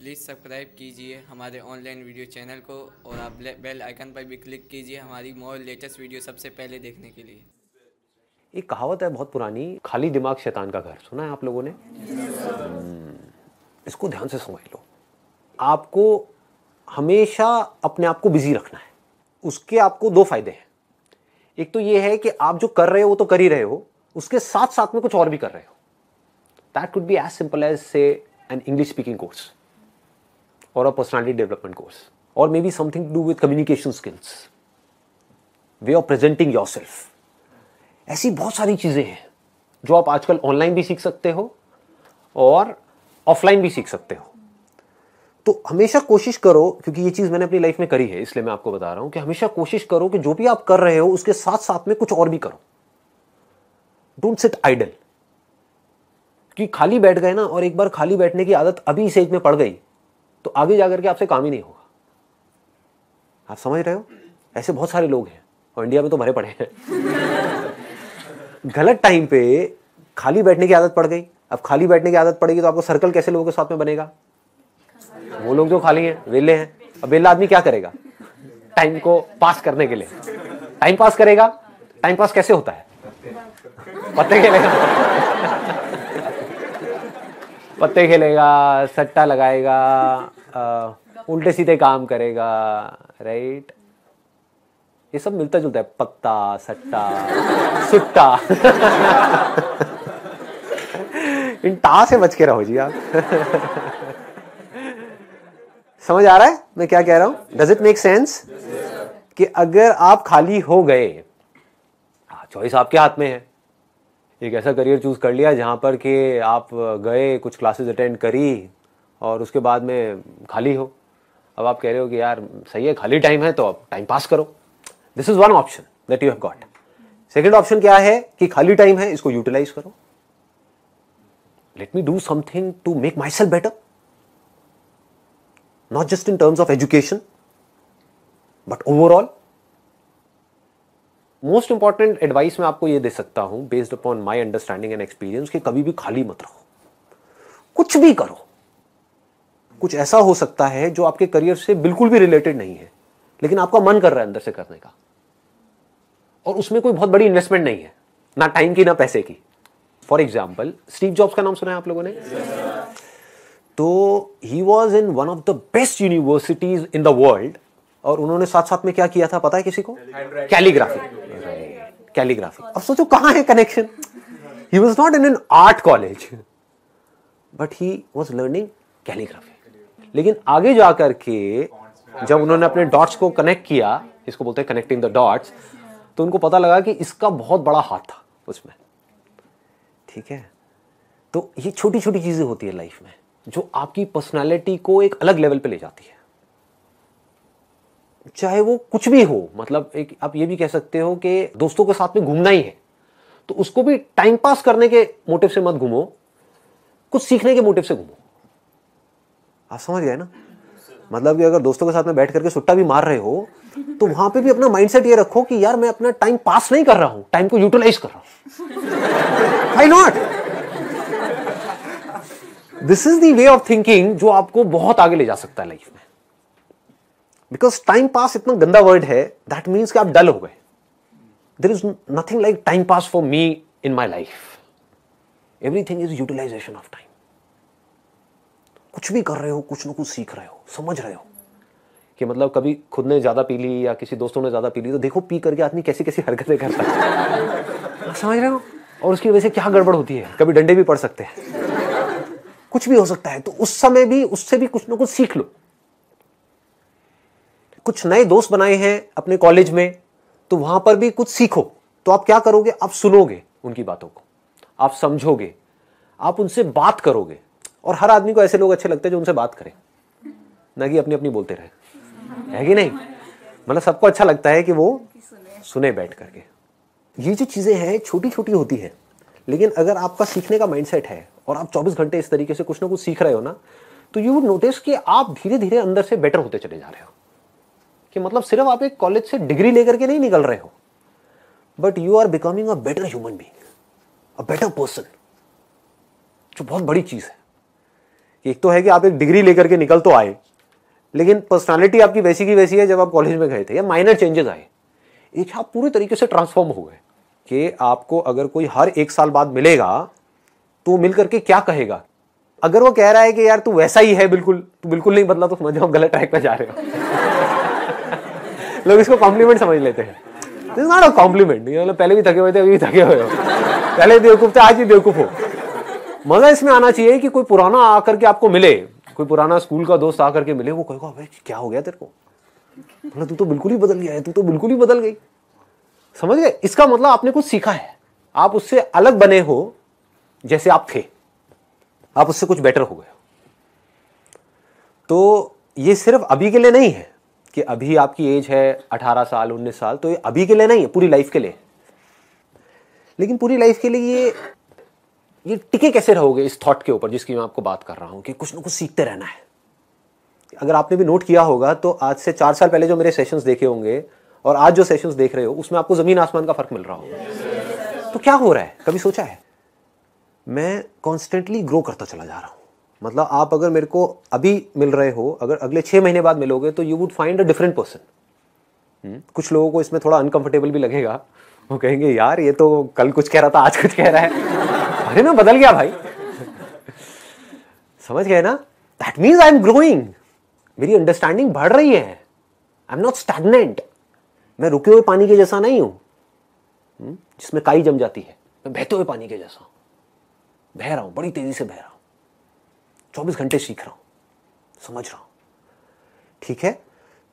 Please subscribe कीजिए हमारे online video channel को और आप बेल आइकन पर भी क्लिक कीजिए हमारी मोर लेटेस्ट वीडियो सबसे पहले देखने के लिए। एक कहावत है बहुत पुरानी, खाली दिमाग शैतान का घर। सुना है आप लोगों ने? इसको ध्यान से समझ लो। आपको हमेशा अपने आप को बिजी रखना है। उसके आपको दो फायदे हैं। एक तो ये है कि आप जो कर रहे हो वो तो कर ही रहे हो, उसके साथ साथ में कुछ और भी कर रहे हो। That could be as simple as से an English speaking course or a personality development course, or maybe something to do with communication skills, way of presenting yourself. ऐसी बहुत सारी चीजें हैं जो आप आजकल ऑनलाइन भी सीख सकते हो और ऑफलाइन भी सीख सकते हो। तो हमेशा कोशिश करो, क्योंकि ये चीज मैंने अपनी लाइफ में करी है इसलिए मैं आपको बता रहा हूं कि हमेशा कोशिश करो कि जो भी आप कर रहे हो उसके साथ साथ में कुछ और भी करो। Don't sit idle. कि खाली बैठ गए ना, और एक बार खाली बैठने की आदत अभी इस एज में पड़ गई तो आगे जाकर के आपसे काम ही नहीं होगा। आप समझ रहे हो? ऐसे बहुत सारे लोग हैं और इंडिया में तो भरे पड़े हैं। गलत टाइम पे खाली बैठने की आदत पड़ गई। अब खाली बैठने की आदत पड़ेगी तो आपको सर्कल कैसे लोगों के साथ में बनेगा? वो लोग जो खाली हैं, वेले हैं। अब वेला आदमी क्या करेगा टाइम को पास करने के लिए? टाइम पास करेगा। टाइम पास कैसे होता है? पत्ते खेलेगा। पत्ते खेलेगा, सट्टा लगाएगा, उल्टे सीधे काम करेगा, राइट? ये सब मिलता जुलता है, पत्ता, सट्टा, सुट्टा। इन टा से बच के रहो जी आप। समझ आ रहा है मैं क्या कह रहा हूं? Does it make sense? कि अगर आप खाली हो गए, चॉइस आपके हाथ में है। एक ऐसा करियर चूज कर लिया जहां पर कि आप गए, कुछ क्लासेस अटेंड करी और उसके बाद में खाली हो। अब आप कह रहे हो कि यार सही है, खाली टाइम है तो अब टाइम पास करो। This is one option that you have got. Second option क्या है कि खाली टाइम है, इसको यूटिलाइज करो। Let me do something to make myself better, not just in terms of education but overall. Most important advice मैं आपको ये दे सकता हूं based upon my understanding and experience कि कभी भी खाली मत रहो, कुछ भी करो। कुछ ऐसा हो सकता है जो आपके करियर से बिल्कुल भी रिलेटेड नहीं है लेकिन आपका मन कर रहा है अंदर से करने का, और उसमें कोई बहुत बड़ी इन्वेस्टमेंट नहीं है, ना टाइम की ना पैसे की। फॉर एग्जाम्पल, स्टीव जॉब्स का नाम सुना है आप लोगों ने? तो he was in one of the best universities in the world, और उन्होंने साथ साथ में क्या किया था पता है किसी को? कैलीग्राफी। कैलीग्राफी। अब सोचो कहां है connection? He was not in an art college but he was learning calligraphy. लेकिन आगे जाकर के जब उन्होंने अपने डॉट्स को कनेक्ट किया, इसको बोलते हैं कनेक्टिंग द डॉट्स, तो उनको पता लगा कि इसका बहुत बड़ा हाथ था उसमें। ठीक है? तो ये छोटी छोटी चीजें होती है लाइफ में जो आपकी पर्सनालिटी को एक अलग लेवल पे ले जाती है, चाहे वो कुछ भी हो। मतलब एक आप ये भी कह सकते हो कि दोस्तों के साथ में घूमना ही है तो उसको भी टाइम पास करने के मोटिव से मत घूमो, कुछ सीखने के मोटिव से घूमो। आप समझ गए ना? मतलब कि अगर दोस्तों के साथ में बैठ करके सुट्टा भी मार रहे हो तो वहां पे भी अपना माइंडसेट ये रखो कि यार मैं अपना टाइम पास नहीं कर रहा हूं, टाइम को यूटिलाइज कर रहा हूं। Why not? This is the way of thinking जो आपको बहुत आगे ले जा सकता है लाइफ में। बिकॉज टाइम पास इतना गंदा वर्ड है, दैट मीन्स कि आप डल हो गए। There is nothing like time pass for me in my life. Everything is utilisation of time. कुछ भी कर रहे हो, कुछ ना कुछ सीख रहे हो, समझ रहे हो कि मतलब कभी खुद ने ज्यादा पी ली या किसी दोस्तों ने ज्यादा पी ली तो देखो पी करके आदमी कैसी कैसी हरकतें करता है। समझ रहे हो? और उसकी वजह से क्या गड़बड़ होती है, कभी डंडे भी पड़ सकते हैं, कुछ भी हो सकता है। तो उस समय भी उससे भी कुछ ना कुछ सीख लो। कुछ नए दोस्त बनाए हैं अपने कॉलेज में तो वहां पर भी कुछ सीखो। तो आप क्या करोगे? आप सुनोगे उनकी बातों को, आप समझोगे, आप उनसे बात करोगे। और हर आदमी को ऐसे लोग अच्छे लगते हैं जो उनसे बात करें, ना कि अपनी अपनी बोलते रहे, है कि नहीं? मतलब सबको अच्छा लगता है कि वो सुने बैठ करके। ये जो चीजें हैं छोटी छोटी होती है, लेकिन अगर आपका सीखने का माइंडसेट है और आप 24 घंटे इस तरीके से कुछ ना कुछ सीख रहे हो ना, तो यू वुड नोटिस कि आप धीरे धीरे अंदर से बेटर होते चले जा रहे हो। कि मतलब सिर्फ आप एक कॉलेज से डिग्री लेकर के नहीं निकल रहे हो, but you are becoming a better human being, a better person, जो बहुत बड़ी चीज है। कि एक तो है कि आप एक डिग्री लेकर के निकल तो आए, लेकिन पर्सनालिटी आपकी वैसी की वैसी है जब आप कॉलेज में गए थे, या माइनर चेंजेस आए, एक आप पूरी तरीके से ट्रांसफॉर्म हो गए। कि आपको अगर कोई हर 1 साल बाद मिलेगा तो मिल करके क्या कहेगा? अगर वो कह रहा है कि यार तू वैसा ही है, बिल्कुल तू बिल्कुल नहीं बदला, तो समझ जाओ गलत ट्रैक पे जा रहे हो। लोग इसको कॉम्प्लीमेंट समझ लेते हैं। This is not a compliment. पहले भी थके हुए थे, अभी भी थके हुए हो, पहले बेवकूफ थे, आज भी बेवकूफ हो। मजा इसमें आना चाहिए कि कोई पुराना आकर के आपको मिले, कोई पुराना स्कूल का दोस्त आकर के मिले, वो कहेगा भाई क्या हो गया तेरे को, बोला तू तो बिल्कुल ही बदल गया है, तू तो बिल्कुल ही बदल गई। समझ गए? इसका मतलब आपने कुछ सीखा है, आप उससे अलग बने हो, जैसे आप थे आप उससे कुछ बेटर हो गए। तो ये सिर्फ अभी के लिए नहीं है कि अभी आपकी एज है 18 साल 19 साल, तो ये अभी के लिए नहीं है, पूरी लाइफ के लिए। लेकिन पूरी लाइफ के लिए ये टिके कैसे रहोगे इस थॉट के ऊपर जिसकी मैं आपको बात कर रहा हूं कि कुछ ना कुछ सीखते रहना है। अगर आपने भी नोट किया होगा तो आज से 4 साल पहले जो मेरे सेशंस देखे होंगे और आज जो सेशंस देख रहे हो, उसमें आपको जमीन आसमान का फर्क मिल रहा होगा। तो क्या हो रहा है, कभी सोचा है? मैं कॉन्स्टेंटली ग्रो करता चला जा रहा हूं। मतलब आप अगर मेरे को अभी मिल रहे हो, अगर अगले 6 महीने बाद मिलोगे तो you would find a different person. कुछ लोगों को इसमें थोड़ा अनकंफर्टेबल भी लगेगा, वो कहेंगे यार ये तो कल कुछ कह रहा था आज कुछ कह रहा है, अरे मैं बदल गया भाई। समझ गए ना? That means I am growing, मेरी अंडरस्टैंडिंग बढ़ रही है। I am not stagnant. मैं रुके हुए पानी के जैसा नहीं हूं जिसमें काई जम जाती है। मैं बहते हुए पानी के जैसा हूं, बह रहा हूं, बड़ी तेजी से बह रहा हूं, 24 घंटे सीख रहा हूं, समझ रहा हूं। ठीक है?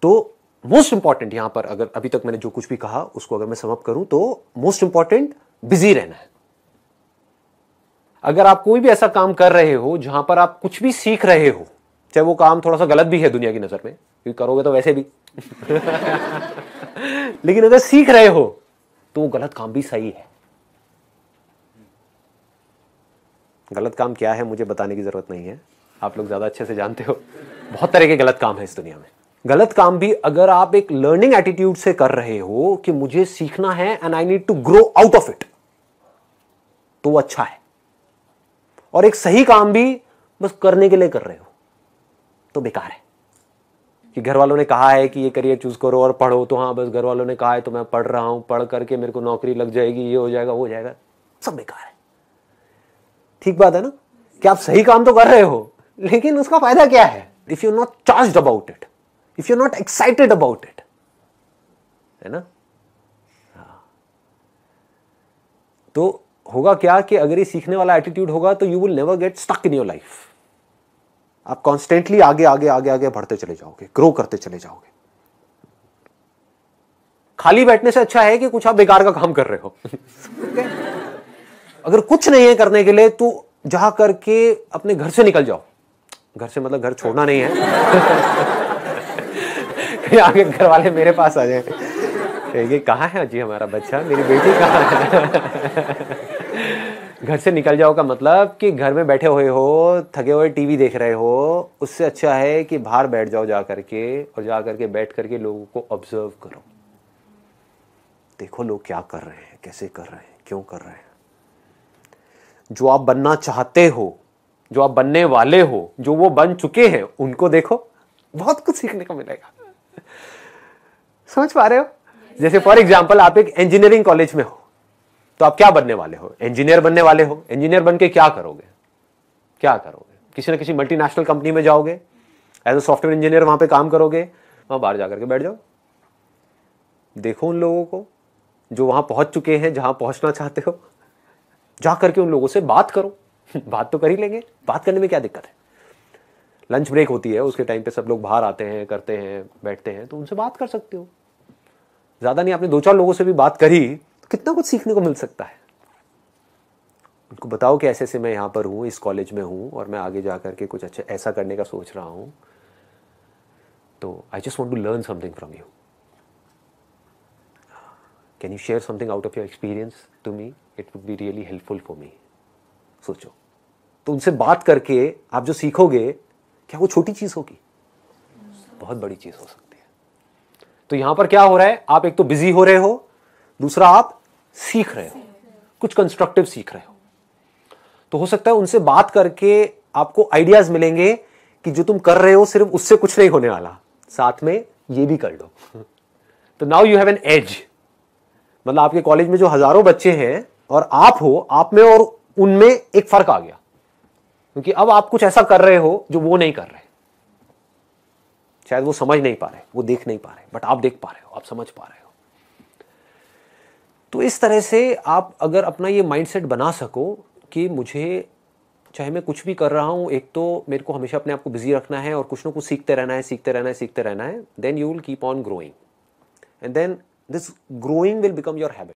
तो मोस्ट इंपॉर्टेंट यहां पर, अगर अभी तक मैंने जो कुछ भी कहा उसको अगर मैं समअप करूं तो मोस्ट इंपॉर्टेंट बिजी रहना है। अगर आप कोई भी ऐसा काम कर रहे हो जहां पर आप कुछ भी सीख रहे हो, चाहे वो काम थोड़ा सा गलत भी है दुनिया की नजर में, क्योंकि करोगे तो वैसे भी लेकिन अगर सीख रहे हो तो वो गलत काम भी सही है। गलत काम क्या है मुझे बताने की जरूरत नहीं है, आप लोग ज्यादा अच्छे से जानते हो। बहुत तरह के गलत काम है इस दुनिया में। गलत काम भी अगर आप एक लर्निंग एटीट्यूड से कर रहे हो कि मुझे सीखना है and I need to grow out of it, तो वो अच्छा है। और एक सही काम भी बस करने के लिए कर रहे हो तो बेकार है। कि घर वालों ने कहा है कि ये करियर चूज करो और पढ़ो, तो हाँ बस घर वालों ने कहा है तो मैं पढ़ रहा हूं, पढ़ करके मेरे को नौकरी लग जाएगी, ये हो जाएगा वो हो जाएगा, सब बेकार है। ठीक बात है ना? कि आप सही काम तो कर रहे हो लेकिन उसका फायदा क्या है if you not charged about it, if you not excited about it, है ना? तो होगा क्या कि अगर ये सीखने वाला एटीट्यूड होगा तो you will never get stuck in your life. आप कॉन्स्टेंटली आगे आगे आगे आगे बढ़ते चले जाओगे, ग्रो करते चले जाओगे। खाली बैठने से अच्छा है कि कुछ आप बेकार का काम कर रहे हो। अगर कुछ नहीं है करने के लिए तो जा करके अपने घर से निकल जाओ। घर से मतलब घर छोड़ना नहीं है। आगे घर वाले मेरे पास आ जाए, ये कहाँ है जी हमारा बच्चा, मेरी बेटी कहाँ है। घर से निकल जाओ का मतलब कि घर में बैठे हुए हो, थके हुए टीवी देख रहे हो, उससे अच्छा है कि बाहर बैठ जाओ जा करके, और जा करके बैठ करके लोगों को ऑब्जर्व करो। देखो लोग क्या कर रहे हैं, कैसे कर रहे हैं, क्यों कर रहे हैं। जो आप बनना चाहते हो, जो आप बनने वाले हो, जो वो बन चुके हैं, उनको देखो, बहुत कुछ सीखने को मिलेगा। समझ पा रहे हो? जैसे फॉर एग्जाम्पल आप एक इंजीनियरिंग कॉलेज में हो तो आप क्या बनने वाले हो? इंजीनियर बनने वाले हो। इंजीनियर बन के क्या करोगे? क्या करोगे? किसी ना किसी मल्टीनेशनल कंपनी में जाओगे, एज अ सॉफ्टवेयर इंजीनियर वहां पे काम करोगे, वहां बाहर जाकर के बैठ जाओ। देखो उन लोगों को जो वहां पहुंच चुके हैं, जहां पहुंचना चाहते हो, जा करके उन लोगों से बात करो। बात तो कर ही लेंगे, बात करने में क्या दिक्कत है? लंच ब्रेक होती है, उसके टाइम पे सब लोग बाहर आते हैं, करते हैं, बैठते हैं, तो उनसे बात कर सकते हो। ज्यादा नहीं, आपने 2-4 लोगों से भी बात करी तो कितना कुछ सीखने को मिल सकता है। उनको बताओ कि ऐसे से मैं यहां पर हूं, इस कॉलेज में हूं और मैं आगे जाकर के कुछ अच्छा ऐसा करने का सोच रहा हूं, तो I just want to learn something from you. Can you share something out of your experience to me? It would be really helpful for me. सोचो, तो उनसे बात करके आप जो सीखोगे, क्या वो छोटी चीज होगी? बहुत बड़ी चीज हो सकती है। तो यहां पर क्या हो रहा है, आप एक तो बिजी हो रहे हो, दूसरा आप सीख रहे हो, कुछ कंस्ट्रक्टिव सीख रहे हो। तो हो सकता है उनसे बात करके आपको आइडियाज मिलेंगे कि जो तुम कर रहे हो सिर्फ उससे कुछ नहीं होने वाला, साथ में ये भी कर लो। तो now you have an edge. मतलब आपके कॉलेज में जो हजारों बच्चे हैं और आप हो, आप में और उनमें एक फर्क आ गया, क्योंकि अब आप कुछ ऐसा कर रहे हो जो वो नहीं कर रहे। शायद वो समझ नहीं पा रहे, वो देख नहीं पा रहे, बट आप देख पा रहे हो, आप समझ पा रहे हो। तो इस तरह से आप अगर अपना ये माइंडसेट बना सको कि मुझे चाहे मैं कुछ भी कर रहा हूं, एक तो मेरे को हमेशा अपने आप को बिजी रखना है और कुछ ना कुछ सीखते रहना है, सीखते रहना है, सीखते रहना है, then you will keep on growing and then this growing will become your habit.